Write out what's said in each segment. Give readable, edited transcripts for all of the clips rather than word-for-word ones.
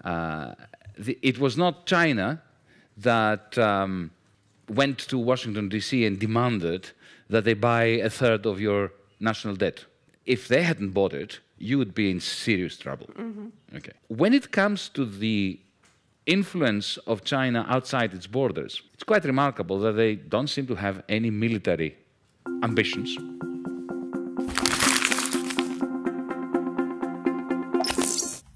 It was not China that went to Washington, D.C. and demanded that they buy a third of your national debt. If they hadn't bought it, you would be in serious trouble. Okay. When it comes to the influence of China outside its borders, it's quite remarkable that they don't seem to have any military ambitions.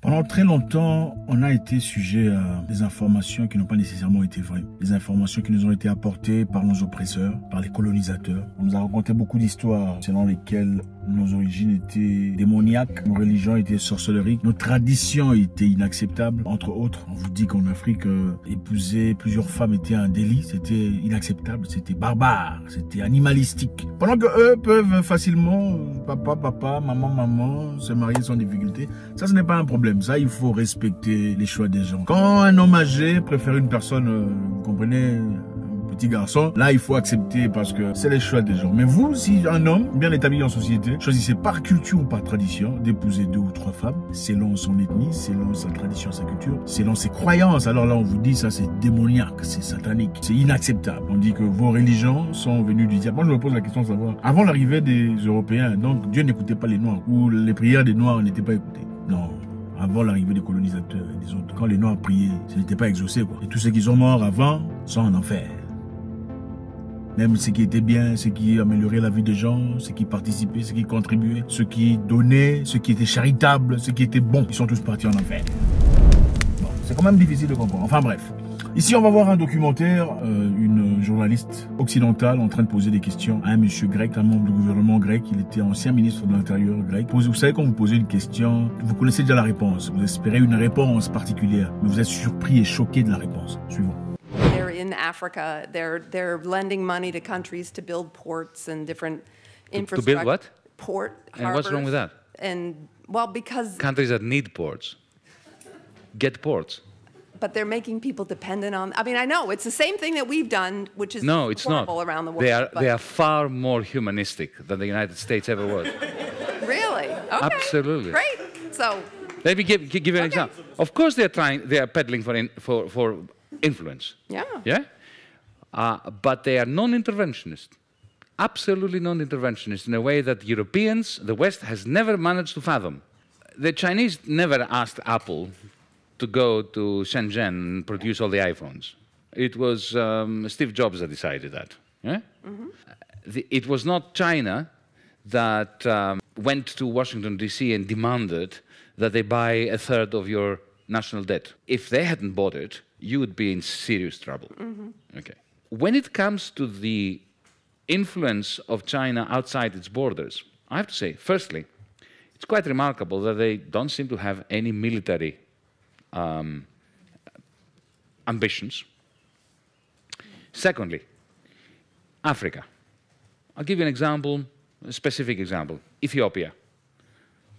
Pendant très longtemps, on a été sujet à des informations qui n'ont pas nécessairement été vraies. Des informations qui nous ont été apportées par nos oppresseurs, par les colonisateurs. On nous a raconté beaucoup d'histoires selon lesquelles nos origines étaient démoniaques, nos religions étaient sorcelleries, nos traditions étaient inacceptables, entre autres. On vous dit qu'en Afrique, épouser plusieurs femmes était un délit, c'était inacceptable, c'était barbare, c'était animalistique. Pendant que eux peuvent facilement, papa, maman, se marier sans difficulté, ça ce n'est pas un problème. Ça, il faut respecter les choix des gens. Quand un homme âgé préfère une personne, vous comprenez, un petit garçon, là, il faut accepter parce que c'est les choix des gens. Mais vous, si un homme bien établi en société, choisissez par culture ou par tradition d'épouser 2 ou 3 femmes, selon son ethnie, selon sa tradition, sa culture, selon ses croyances. Alors là, on vous dit ça, c'est démoniaque, c'est satanique, c'est inacceptable. On dit que vos religions sont venues du diable. Moi, je me pose la question de savoir, avant l'arrivée des Européens, donc Dieu n'écoutait pas les Noirs, ou les prières des Noirs n'étaient pas écoutées. Non. Avant l'arrivée des colonisateurs et des autres, quand les Noirs priaient, ce n'était pas exaucé, quoi. Et tous ceux qui sont morts avant sont en enfer. Même ceux qui étaient bien, ceux qui amélioraient la vie des gens, ceux qui participaient, ceux qui contribuaient, ceux qui donnaient, ceux qui étaient charitables, ceux qui étaient bons, ils sont tous partis en enfer. Bon, c'est quand même difficile de comprendre. Enfin bref. Ici, on va voir un documentaire, une journaliste occidentale en train de poser des questions à un monsieur grec, un membre du gouvernement grec. Il était ancien ministre de l'Intérieur grec. Vous savez, quand vous posez une question, vous connaissez déjà la réponse. Vous espérez une réponse particulière, mais vous êtes surpris et choqué de la réponse. Suivant. They're in Africa. They're lending money to countries to build ports and different infrastructure. To build what? Port. And what's wrong with that? And well, because countries that need ports get ports. But they're making people dependent on. I mean, I know it's the same thing that we've done, which is no, it's horrible not. Around the world. They are far more humanistic than the United States ever was. Really? Okay. Absolutely. Great. So. Let me give you an example. Of course, they are peddling for influence. Yeah. Yeah. But they are non-interventionist. Absolutely non-interventionist in a way that Europeans, the West, has never managed to fathom. The Chinese never asked Apple to go to Shenzhen and produce all the iPhones. It was Steve Jobs that decided that. Yeah? It was not China that went to Washington, D.C. and demanded that they buy a third of your national debt. If they hadn't bought it, you would be in serious trouble. Okay. When it comes to the influence of China outside its borders, I have to say, firstly, it's quite remarkable that they don't seem to have any military ambitions. Secondly, Africa. I'll give you an example, a specific example. Ethiopia.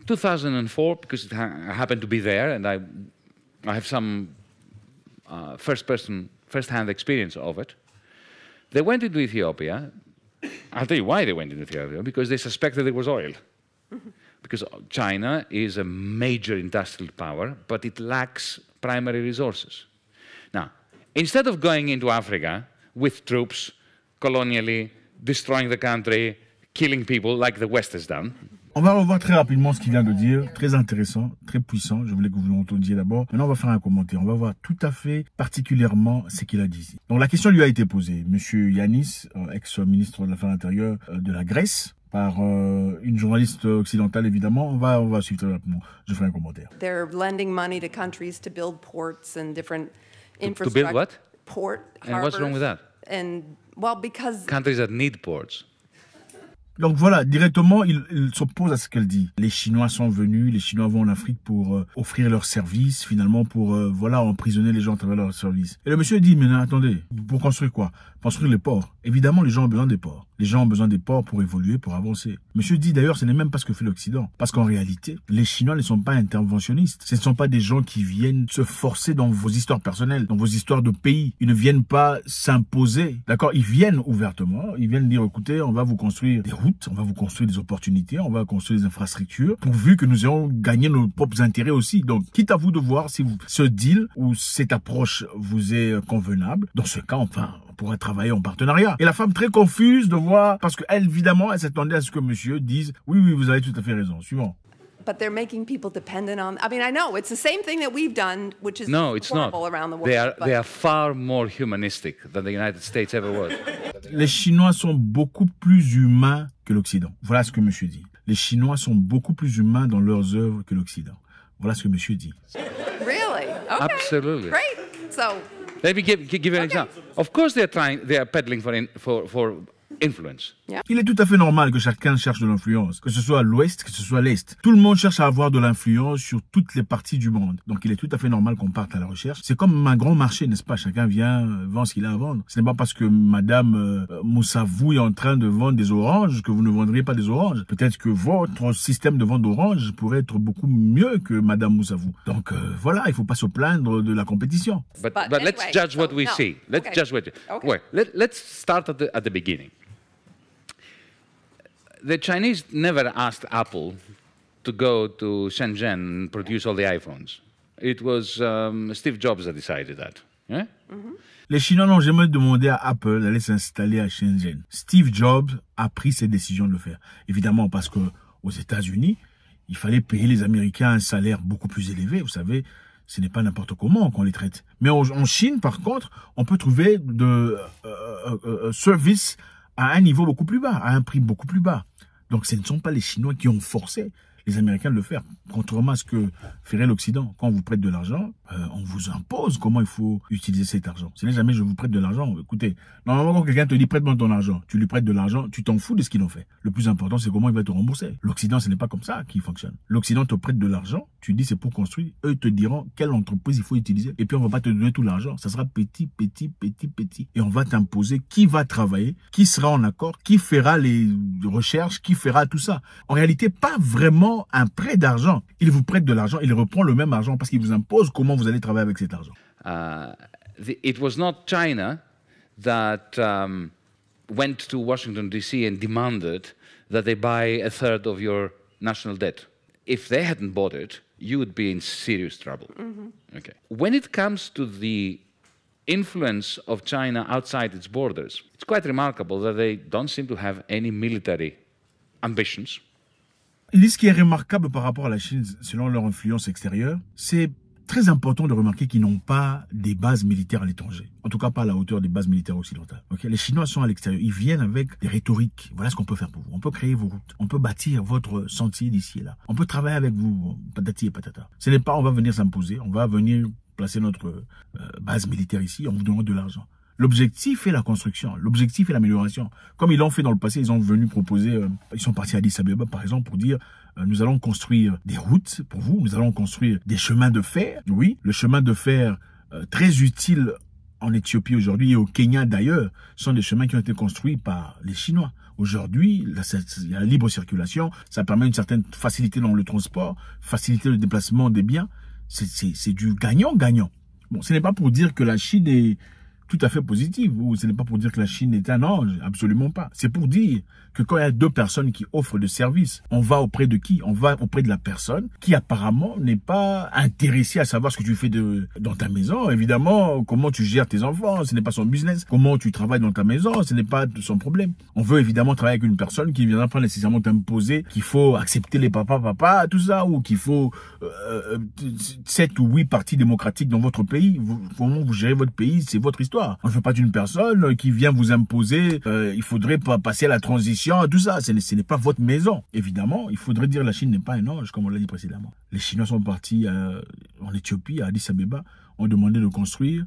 2004, because I happened to be there, and I have some first-hand experience of it. They went into Ethiopia. I'll tell you why they went into Ethiopia, because they suspected there was oil. Because China is a major industrial power, but it lacks primary resources. Now, instead of going into Africa with troops, colonially, destroying the country, killing people like the West has done. On va revoir très rapidement ce qu'il vient de dire, très intéressant, très puissant. Je voulais que vous l'entendiez d'abord. Maintenant, on va faire un commentaire. On va voir tout à fait particulièrement ce qu'il a dit ici. Donc, la question lui a été posée. Monsieur Yanis, ex-ministre de l'Affaires intérieures de la Grèce, par une journaliste occidentale, évidemment. On va suivre très rapidement. Je ferai un commentaire. They're lending money to countries to build ports and different infrastructure. To build what? Port. And what's wrong with that? And well, because countries that need ports. Donc voilà, directement, il s'oppose à ce qu'elle dit. Les Chinois sont venus, les Chinois vont en Afrique pour offrir leurs services, finalement pour, voilà, emprisonner les gens à travers leurs services. Et le monsieur dit, mais non, attendez, pour construire quoi? Construire les ports. Évidemment, les gens ont besoin des ports. Les gens ont besoin des ports pour évoluer, pour avancer. Monsieur dit d'ailleurs, ce n'est même pas ce que fait l'Occident. Parce qu'en réalité, les Chinois ne sont pas interventionnistes. Ce ne sont pas des gens qui viennent se forcer dans vos histoires personnelles, dans vos histoires de pays. Ils ne viennent pas s'imposer. D'accord? Ils viennent ouvertement. Ils viennent dire, écoutez, on va vous construire des routes, on va vous construire des opportunités, on va construire des infrastructures, pourvu que nous ayons gagné nos propres intérêts aussi. Donc, quitte à vous de voir si ce deal ou cette approche vous est convenable. Dans ce cas, enfin, on pourrait travailler en partenariat. Et la femme très confuse de voir, parce qu'elle, évidemment, elle s'attendait à ce que monsieur dise, oui, oui, vous avez tout à fait raison. Suivant. But they're making people dependent on. I mean, I know it's the same thing that we've done, which is No, it's not. horrible around the world. They are far more humanistic than the United States ever was. Les Chinois sont beaucoup plus humains que l'Occident. Voilà ce que monsieur dit. Les Chinois sont beaucoup plus humains dans leurs œuvres que l'Occident. Voilà ce que monsieur dit. Really? Okay. Absolutely. Great. So. Let me give you an example. Of course, they are peddling for influence. Yeah. Il est tout à fait normal que chacun cherche de l'influence, que ce soit à l'ouest, que ce soit à l'est. Tout le monde cherche à avoir de l'influence sur toutes les parties du monde. Donc il est tout à fait normal qu'on parte à la recherche. C'est comme un grand marché, n'est-ce pas? Chacun vient vendre ce qu'il a à vendre. Ce n'est pas parce que Madame Moussavou est en train de vendre des oranges que vous ne vendriez pas des oranges. Peut-être que votre système de vente d'oranges pourrait être beaucoup mieux que Madame Moussavou. Donc voilà, il ne faut pas se plaindre de la compétition. But anyway, let's judge what we no. see. Let's Okay. judge what. Okay. Well, let's start at the beginning. The Chinese never asked Apple to go to Shenzhen and produce all the iPhones. It was Steve Jobs that decided that. Yeah? Les Chinois n'ont jamais demandé à Apple d'aller s'installer à Shenzhen. Steve Jobs a pris cette décision de le faire. Évidemment parce que aux États-Unis, il fallait payer les Américains un salaire beaucoup plus élevé. Vous savez, ce n'est pas n'importe comment qu'on les traite. Mais en Chine, par contre, on peut trouver de services à un niveau beaucoup plus bas, à un prix beaucoup plus bas. Donc ce ne sont pas les Chinois qui ont forcé les Américains de le faire. Contrairement à ce que ferait l'Occident. Quand on vous prête de l'argent, on vous impose comment il faut utiliser cet argent. Ce n'est jamais je vous prête de l'argent. Écoutez, normalement quand quelqu'un te dit prête-moi ton argent, tu lui prêtes de l'argent, tu t'en fous de ce qu'il en fait. Le plus important c'est comment il va te rembourser. L'Occident ce n'est pas comme ça qu'il fonctionne. L'Occident te prête de l'argent, tu dis c'est pour construire, eux ils te diront quelle entreprise il faut utiliser. Et puis on va pas te donner tout l'argent. Ça sera petit, petit, petit, petit. Et on va t'imposer qui va travailler, qui sera en accord, qui fera les recherches, qui fera tout ça. En réalité, pas vraiment un prêt d'argent. Il vous prête de l'argent, il reprend le même argent parce qu'il vous impose comment vous allez travailler avec cet argent. It was not China that went to Washington, D.C. and demanded that they buy a third of your national debt. If they hadn't bought it, you would be in serious trouble. Okay. When it comes to the influence of China outside its borders, it's quite remarkable that they don't seem to have any military ambitions. Il dit ce qui est remarquable par rapport à la Chine, selon leur influence extérieure, c'est très important de remarquer qu'ils n'ont pas des bases militaires à l'étranger. En tout cas, pas à la hauteur des bases militaires occidentales. Okay? Les Chinois sont à l'extérieur. Ils viennent avec des rhétoriques. Voilà ce qu'on peut faire pour vous. On peut créer vos routes. On peut bâtir votre sentier d'ici et là. On peut travailler avec vous, patati et patata. Ce n'est pas on va venir s'imposer. On va venir placer notre base militaire ici. On vous donnera de l'argent. L'objectif est la construction, l'objectif est l'amélioration. Comme ils l'ont fait dans le passé, ils ont venu proposer, ils sont partis à Addis Abeba par exemple pour dire nous allons construire des routes pour vous, nous allons construire des chemins de fer. Oui, le chemin de fer très utile en Éthiopie aujourd'hui et au Kenya d'ailleurs sont des chemins qui ont été construits par les Chinois. Aujourd'hui, il y a la libre circulation, ça permet une certaine facilité dans le transport, faciliter le déplacement des biens. C'est du gagnant-gagnant. Bon, ce n'est pas pour dire que la Chine est tout à fait positive, ou ce n'est pas pour dire que la Chine est un ange, absolument pas. C'est pour dire que quand il y a deux personnes qui offrent des services, on va auprès de qui? On va auprès de la personne qui apparemment n'est pas intéressée à savoir ce que tu fais dans ta maison. Évidemment, comment tu gères tes enfants, ce n'est pas son business. Comment tu travailles dans ta maison, ce n'est pas son problème. On veut évidemment travailler avec une personne qui ne viendra pas nécessairement t'imposer qu'il faut accepter les papas, tout ça, ou qu'il faut 7 ou 8 partis démocratiques dans votre pays. Comment vous gérez votre pays, c'est votre histoire. On ne veut pas d'une personne qui vient vous imposer, il faudrait pas passer à la transition, tout ça. Ce n'est pas votre maison. Évidemment, il faudrait dire que la Chine n'est pas un ange, comme on l'a dit précédemment. Les Chinois sont partis en Éthiopie, à Addis Abeba, ont demandé de construire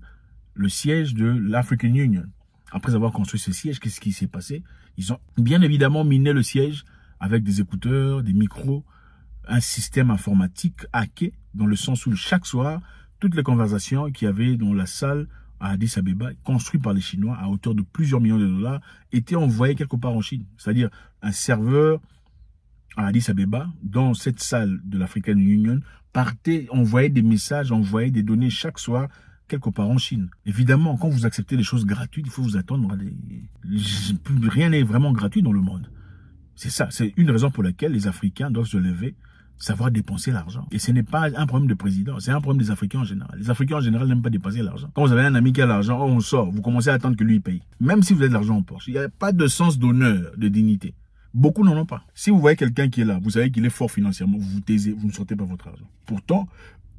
le siège de l'African Union. Après avoir construit ce siège, qu'est-ce qui s'est passé? Ils ont bien évidemment miné le siège avec des écouteurs, des micros, un système informatique hacké, dans le sens où chaque soir, toutes les conversations qu'il y avait dans la salle à Addis Abeba, construit par les Chinois à hauteur de plusieurs millions de dollars, était envoyé quelque part en Chine. C'est-à-dire un serveur à Addis Abeba, dans cette salle de l'African Union, envoyait des messages, envoyait des données chaque soir quelque part en Chine. Évidemment, quand vous acceptez des choses gratuites, il faut vous attendre à rien n'est vraiment gratuit dans le monde. C'est ça, c'est une raison pour laquelle les Africains doivent se lever, savoir dépenser l'argent. Et ce n'est pas un problème de président, c'est un problème des Africains en général. Les Africains en général n'aiment pas dépenser l'argent. Quand vous avez un ami qui a l'argent, on sort, vous commencez à attendre que lui paye. Même si vous avez de l'argent en poche, il n'y a pas de sens d'honneur, de dignité. Beaucoup n'en ont pas. Si vous voyez quelqu'un qui est là, vous savez qu'il est fort financièrement, vous vous taisez, vous ne sortez pas votre argent. Pourtant,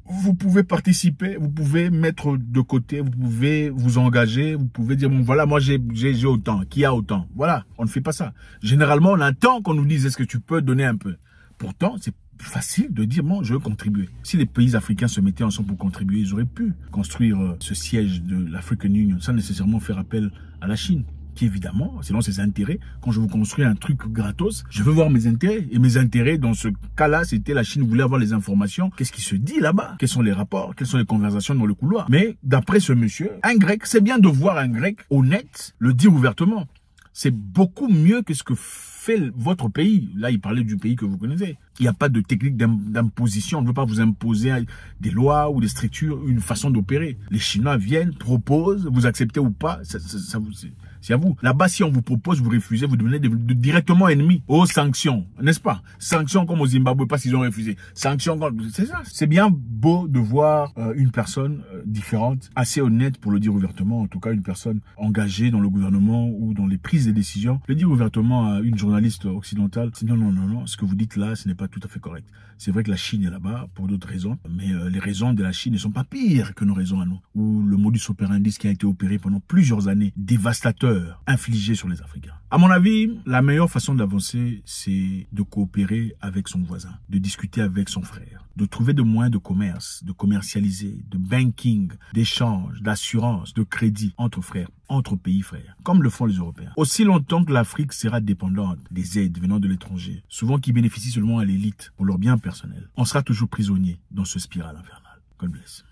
vous pouvez participer, vous pouvez mettre de côté, vous pouvez vous engager, vous pouvez dire, bon voilà, moi j'ai autant, qui a autant. Voilà, on ne fait pas ça. Généralement, on attend qu'on nous dise, est-ce que tu peux donner un peu? Pourtant, c'est facile de dire, moi je veux contribuer. Si les pays africains se mettaient ensemble pour contribuer, ils auraient pu construire ce siège de l'African Union sans nécessairement faire appel à la Chine. Qui évidemment, selon ses intérêts, quand je vous construis un truc gratos, je veux voir mes intérêts. Et mes intérêts, dans ce cas-là, c'était la Chine voulait avoir les informations. Qu'est-ce qui se dit là-bas? Quels sont les rapports? Quelles sont les conversations dans le couloir? Mais d'après ce monsieur, un Grec, c'est bien de voir un Grec honnête le dire ouvertement. C'est beaucoup mieux que ce que fait votre pays. Là, il parlait du pays que vous connaissez. Il n'y a pas de technique d'imposition. On ne veut pas vous imposer des lois ou des structures, une façon d'opérer. Les Chinois viennent, proposent, vous acceptez ou pas, c'est à vous. Là-bas, si on vous propose, vous refusez, vous devenez directement ennemi aux sanctions, n'est-ce pas? Sanctions comme au Zimbabwe, pas s'ils ont refusé. Sanctions comme... C'est ça. C'est bien beau de voir une personne différente, assez honnête pour le dire ouvertement, en tout cas une personne engagée dans le gouvernement ou dans les prises de décisions, le dire ouvertement à une journaliste occidentale, c'est non, ce que vous dites là, ce n'est pas tout à fait correct. C'est vrai que la Chine est là-bas pour d'autres raisons, mais les raisons de la Chine ne sont pas pires que nos raisons à nous. Ou le modus operandi qui a été opéré pendant plusieurs années, dévastateur, infligé sur les Africains. À mon avis, la meilleure façon d'avancer, c'est de coopérer avec son voisin, de discuter avec son frère, de trouver des moyens de commerce, de commercialiser, de banking, d'échange, d'assurance, de crédit entre frères, entre pays frères, comme le font les Européens. Aussi longtemps que l'Afrique sera dépendante des aides venant de l'étranger, souvent qui bénéficient seulement à l'élite pour leur bien personnel, on sera toujours prisonnier dans ce spirale infernale. God bless.